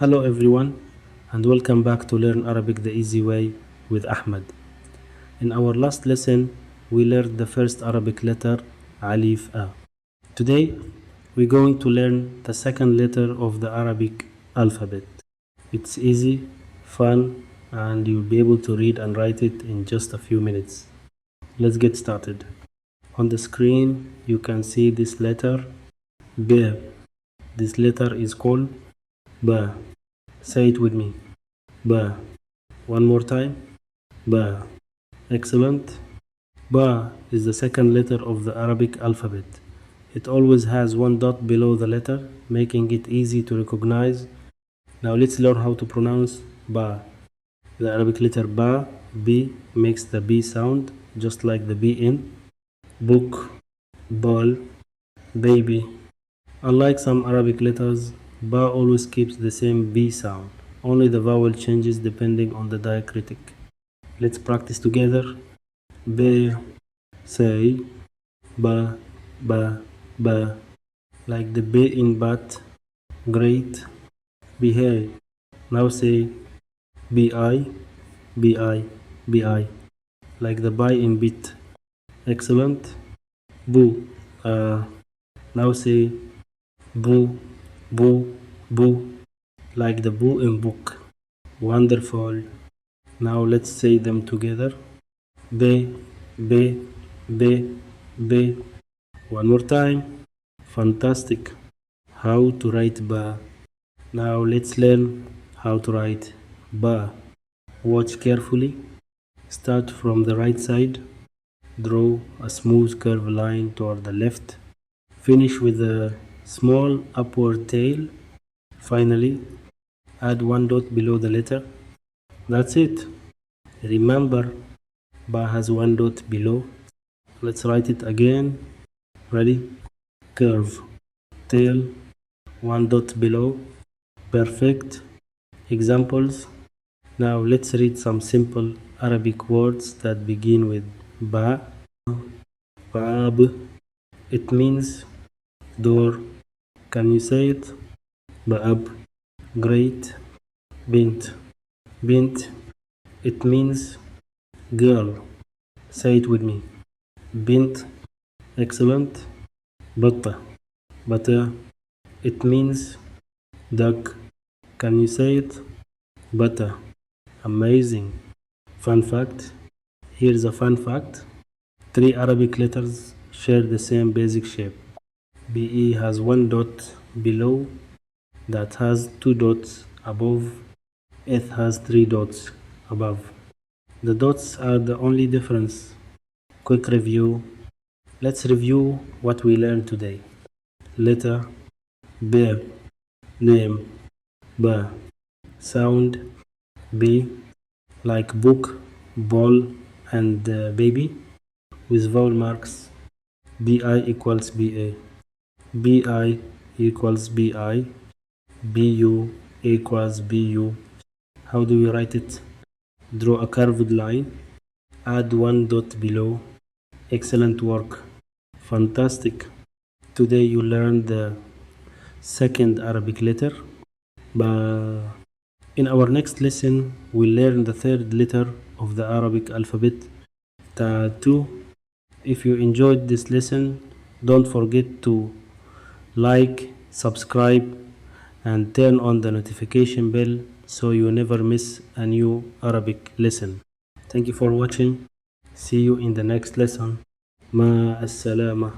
Hello everyone, and welcome back to Learn Arabic the Easy Way with Ahmed. In our last lesson, we learned the first Arabic letter, Alif A. Today, we're going to learn the second letter of the Arabic alphabet. It's easy, fun, and you'll be able to read and write it in just a few minutes. Let's get started. On the screen, you can see this letter, B. This letter is called Ba. Say it with me. Ba. One more time. Ba. Excellent. Ba is the second letter of the Arabic alphabet. It always has one dot below the letter, making it easy to recognize. Now let's learn how to pronounce Ba. The Arabic letter Ba, B, makes the B sound, just like the B in book, ball, baby. Unlike some Arabic letters, Ba always keeps the same B sound. Only the vowel changes depending on the diacritic. Let's practice together. B, say, ba, ba, ba. Like the B in bat, great. Behave. Now say bi, bi, bi. Like the by in bit. Excellent. Boo. Now say boo, boo, boo. Like the boo in book. Wonderful. Now let's say them together. Be, be, be, be. One more time. Fantastic. How to write ba. Now let's learn how to write ba. Watch carefully. Start from the right side. Draw a smooth curved line toward the left. Finish with a small upward tail. Finally, add one dot below the letter. That's it. Remember, Ba has one dot below. Let's write it again. Ready? Curve. Tail. One dot below. Perfect. Examples. Now let's read some simple Arabic words that begin with Ba. Bab. It means door. Can you say it? Baab. Great. Bint. Bint. It means girl. Say it with me. Bint. Excellent. Batta. Batta. It means duck. Can you say it? Batta. Amazing. Fun fact. Here's a fun fact. 3 Arabic letters share the same basic shape. BE has one dot below that has 2 dots above. Eth has 3 dots above. The dots are the only difference. Quick review. Let's review what we learned today. Letter B, name Ba, sound B, like book, ball, and baby, with vowel marks. BI equals BA, BI equals BI, BU equals BU. How do we write it? Draw a curved line, add one dot below. Excellent work. Fantastic. Today you learned the second Arabic letter. Ba. In our next lesson, we'll learn the third letter of the Arabic alphabet, Ta 2. If you enjoyed this lesson, don't forget to like, subscribe, and turn on the notification bell so you never miss a new Arabic lesson. Thank you for watching. See you in the next lesson. Ma as-salama.